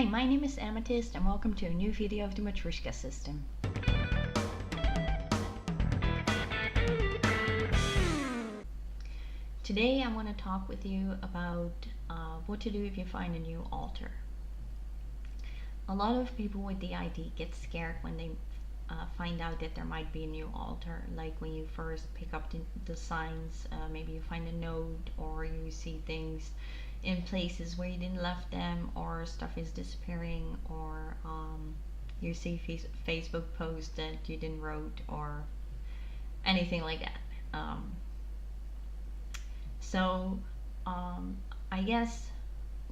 Hi, my name is Amatist and welcome to a new video of the Matryoshka system. Today I want to talk with you about what to do if you find a new alter. A lot of people with DID get scared when they find out that there might be a new alter, like when you first pick up the signs, maybe you find a note or you see things in places where you didn't left them, or stuff is disappearing, or you see Facebook posts that you didn't wrote, or anything like that. So I guess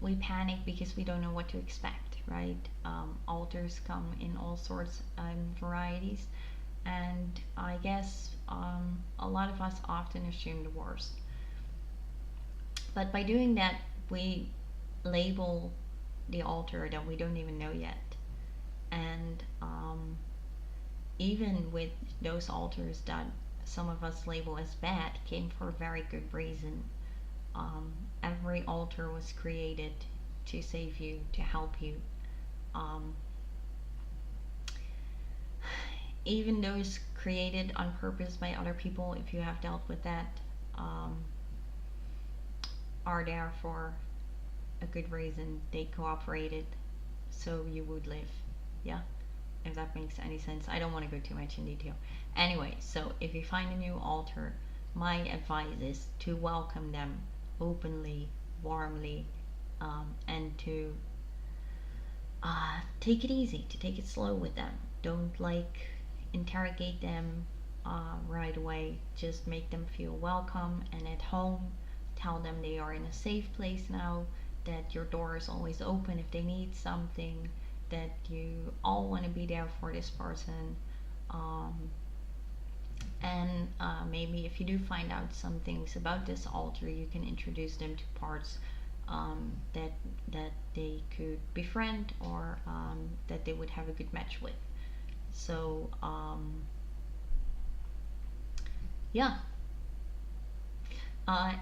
we panic because we don't know what to expect, right? Alters come in all sorts and varieties, and I guess a lot of us often assume the worst. But by doing that, we label the alter that we don't even know yet. And even with those alters that some of us label as bad came for a very good reason. Every alter was created to save you, to help you. Even those created on purpose by other people, if you have dealt with that, are there for a good reason. They cooperated so you would live. Yeah, if that makes any sense. I don't want to go too much in detail. Anyway, so if you find a new alter, my advice is to welcome them openly, warmly, and to take it easy, to take it slow with them. Don't interrogate them right away. Just make them feel welcome and at home. Tell them they are in a safe place now, that your door is always open if they need something, that you all want to be there for this person. And maybe if you do find out some things about this alter, you can introduce them to parts that they could befriend, or that they would have a good match with. So yeah.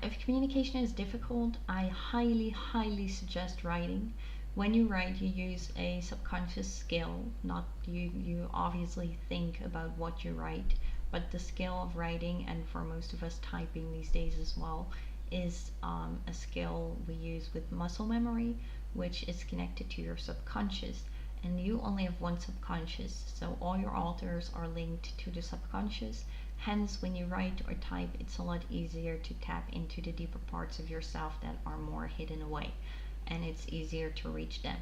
If communication is difficult, I highly suggest writing. When you write, you use a subconscious skill. Not you obviously think about what you write, but the skill of writing, and for most of us typing these days as well, is a skill we use with muscle memory, which is connected to your subconscious. And you only have one subconscious, so all your alters are linked to the subconscious. Hence, when you write or type, it's a lot easier to tap into the deeper parts of yourself that are more hidden away, and it's easier to reach them.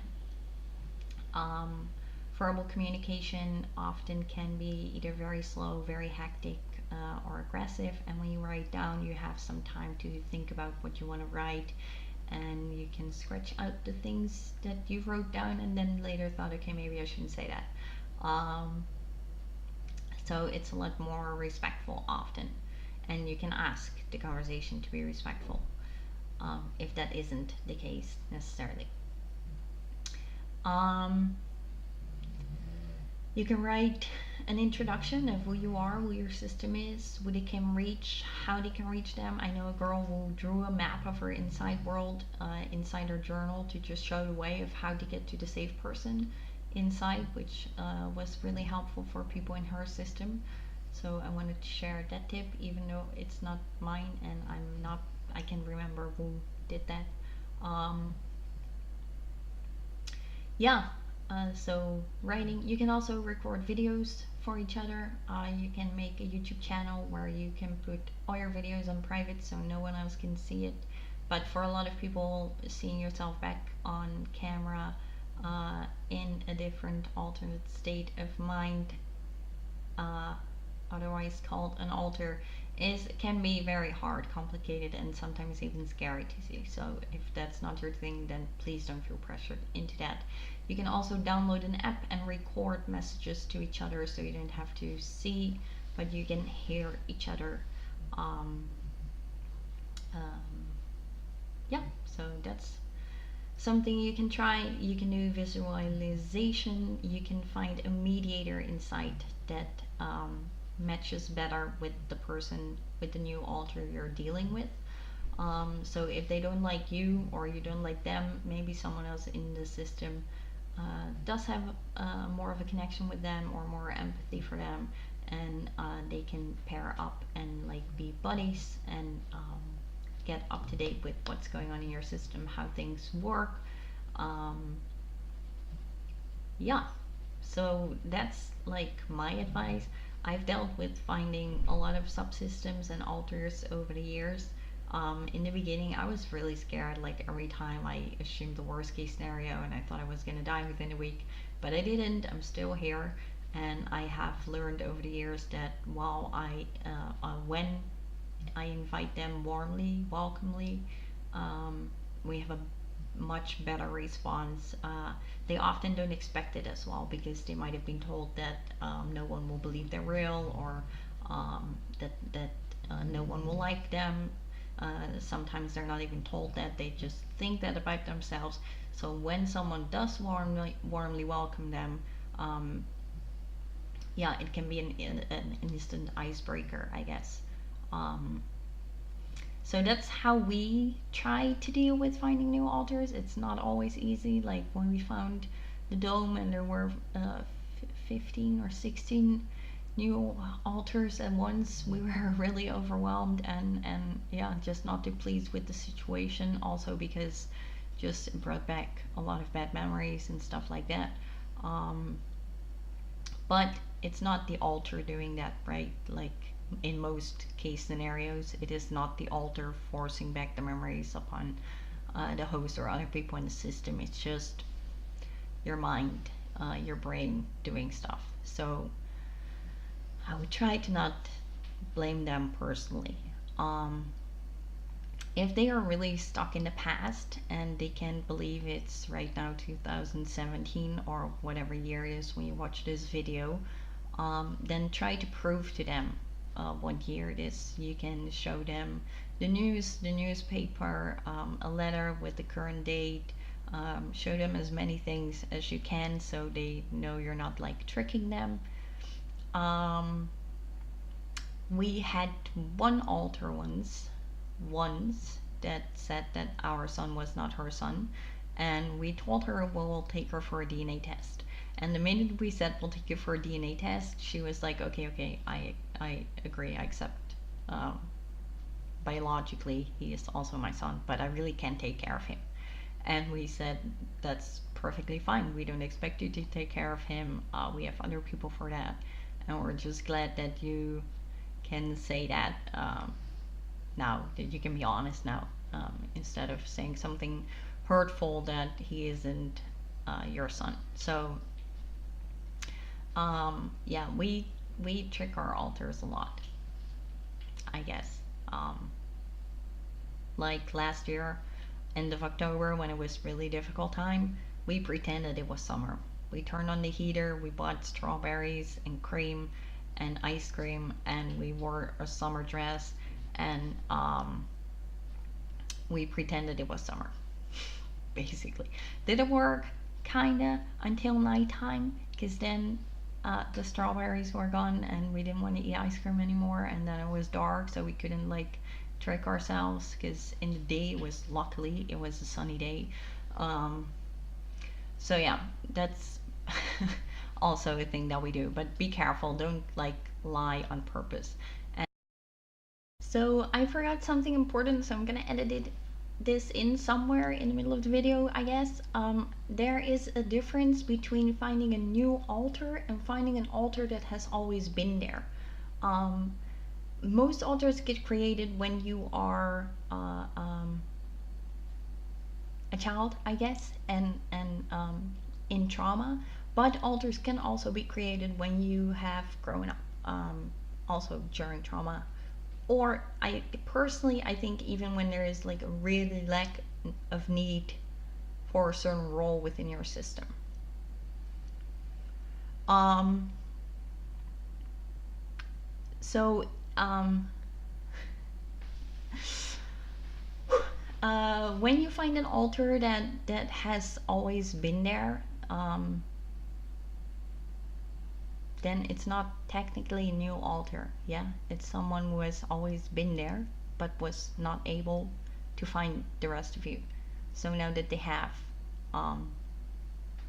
Verbal communication often can be either very slow, very hectic, or aggressive, and when you write down, you have some time to think about what you want to write, and you can scratch out the things that you wrote down and then later thought, okay, maybe I shouldn't say that. So it's a lot more respectful often, and you can ask the conversation to be respectful if that isn't the case necessarily. You can write an introduction of who you are, who your system is, who they can reach, how they can reach them. I know a girl who drew a map of her inside world inside her journal to just show the way of how to get to the safe person inside, which was really helpful for people in her system. So I wanted to share that tip, even though it's not mine and I can remember who did that. Yeah. So writing, you can also record videos for each other. You can make a YouTube channel where you can put all your videos on private so no one else can see it. But for a lot of people, seeing yourself back on camera in a different alternate state of mind, otherwise called an alter, can be very hard, complicated, and sometimes even scary to see. So if that's not your thing, then please don't feel pressured into that. You can also download an app and record messages to each other, so you don't have to see, but you can hear each other. Yeah, so that's something you can try. You can do visualization. You can find a mediator inside that matches better with the person, with the new alter you're dealing with. So if they don't like you or you don't like them, maybe someone else in the system does have more of a connection with them or more empathy for them, and they can pair up and like be buddies and get up to date with what's going on in your system, how things work. Um, yeah, so that's like my advice. I've dealt with finding a lot of subsystems and alters over the years. In the beginning, I was really scared. Like every time I assumed the worst case scenario and I thought I was going to die within a week, but I didn't. I'm still here, and I have learned over the years that while when I invite them warmly, welcomely, we have a much better response. They often don't expect it as well because they might have been told that no one will believe they're real, or that no one will like them. Sometimes they're not even told that; they just think that about themselves. So when someone does warmly welcome them, yeah, it can be an instant icebreaker, I guess. Um, so that's how we try to deal with finding new altars. It's not always easy. Like when we found the dome and there were 15 or 16 new altars at once, we were really overwhelmed and yeah, just not too pleased with the situation. Also because just it brought back a lot of bad memories and stuff like that. Um, but it's not the altar doing that, right? Like in most case scenarios, it is not the altar forcing back the memories upon the host or other people in the system. It's just your mind, your brain doing stuff. So I would try to not blame them personally. Um, if they are really stuck in the past and they can't believe it's right now 2017 or whatever year it is when you watch this video, then try to prove to them what year it is. You can show them the news, the newspaper, a letter with the current date. Show them as many things as you can so they know you're not like tricking them. Um, we had one altar once that said that our son was not her son, and we told her we'll take her for a DNA test. And the minute we said we'll take you for a DNA test, she was like, okay, I agree, I accept. Um, Biologically, he is also my son, but I really can't take care of him. And we said, that's perfectly fine. We don't expect you to take care of him. We have other people for that. And we're just glad that you can say that now, that you can be honest now, instead of saying something hurtful that he isn't your son. So yeah, we trick our alters a lot, I guess. Like last year, end of October, when it was really difficult time, we pretended it was summer. We turned on the heater, we bought strawberries and cream and ice cream, and we wore a summer dress, and we pretended it was summer. Basically, did it work? Kinda, until nighttime, because then the strawberries were gone and we didn't want to eat ice cream anymore, and then it was dark, so we couldn't like trick ourselves, because in the day it was, luckily it was a sunny day. um, so yeah, that's also a thing that we do, but be careful, don't like lie on purpose. And so I forgot something important, so I'm gonna edit this in somewhere in the middle of the video, I guess. There is a difference between finding a new altar and finding an altar that has always been there. Most altars get created when you are a child, I guess, and in trauma. But altars can also be created when you have grown up, also during trauma, or I personally, I think even when there is like a really lack of need for a certain role within your system. Um, so when you find an altar that has always been there, then it's not technically a new altar. Yeah, it's someone who has always been there but was not able to find the rest of you. So now that they have, um,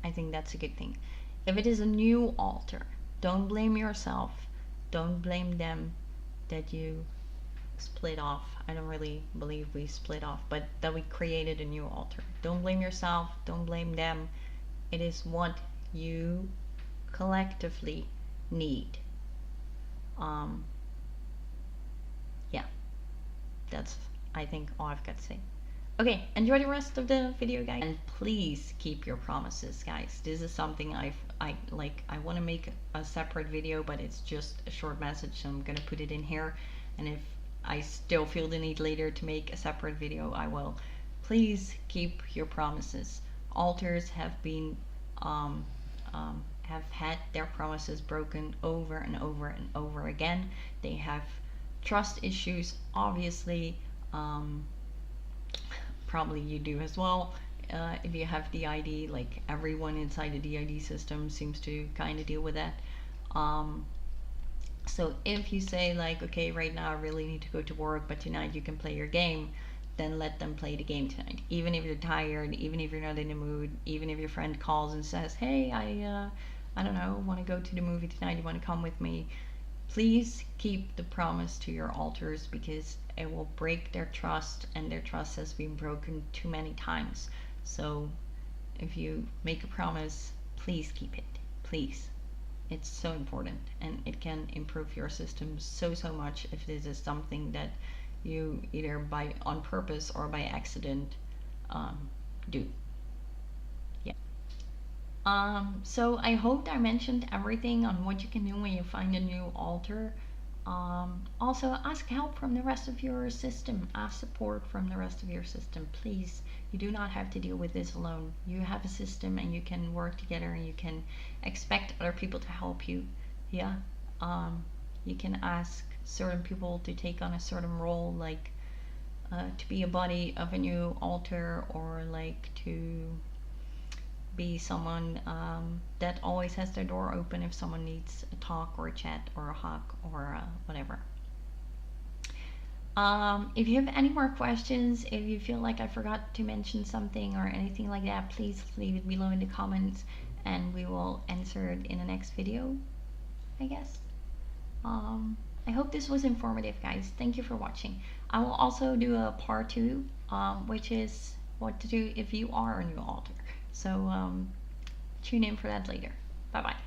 I think that's a good thing. If it is a new altar, don't blame yourself, don't blame them that you split off. I don't really believe we split off, but that we created a new altar. Don't blame yourself, don't blame them. It is what you collectively need. Um, yeah, that's, I think, all I've got to say. Okay, enjoy the rest of the video, guys, and please keep your promises, guys. This is something I want to make a separate video, but it's just a short message, so I'm gonna put it in here. And if I still feel the need later to make a separate video, I will. Please keep your promises. Altars have been have had their promises broken over and over and over again. They have trust issues, obviously. Probably you do as well. If you have DID, like everyone inside the DID system seems to kind of deal with that. So if you say like, okay, right now I really need to go to work, but tonight you can play your game, then let them play the game tonight. Even if you're tired, even if you're not in the mood, even if your friend calls and says, hey, I don't know, want to go to the movie tonight, you want to come with me? Please keep the promise to your altars, because it will break their trust, and their trust has been broken too many times. So if you make a promise, please keep it, please. It's so important, and it can improve your system so much if this is something that you either by on purpose or by accident do. Yeah. So I hope I mentioned everything on what you can do when you find a new altar. Also, ask help from the rest of your system. Ask support from the rest of your system, please. You do not have to deal with this alone. You have a system, and you can work together, and you can expect other people to help you. Yeah. You can ask certain people to take on a certain role, like to be a buddy of a new altar, or like to be someone that always has their door open if someone needs a talk or a chat or a hug or whatever. If you have any more questions, if you feel like I forgot to mention something or anything like that, please leave it below in the comments, and we will answer it in the next video, I guess. I hope this was informative, guys. Thank you for watching. I will also do a part 2, which is what to do if you are a new altar. So tune in for that later. Bye bye.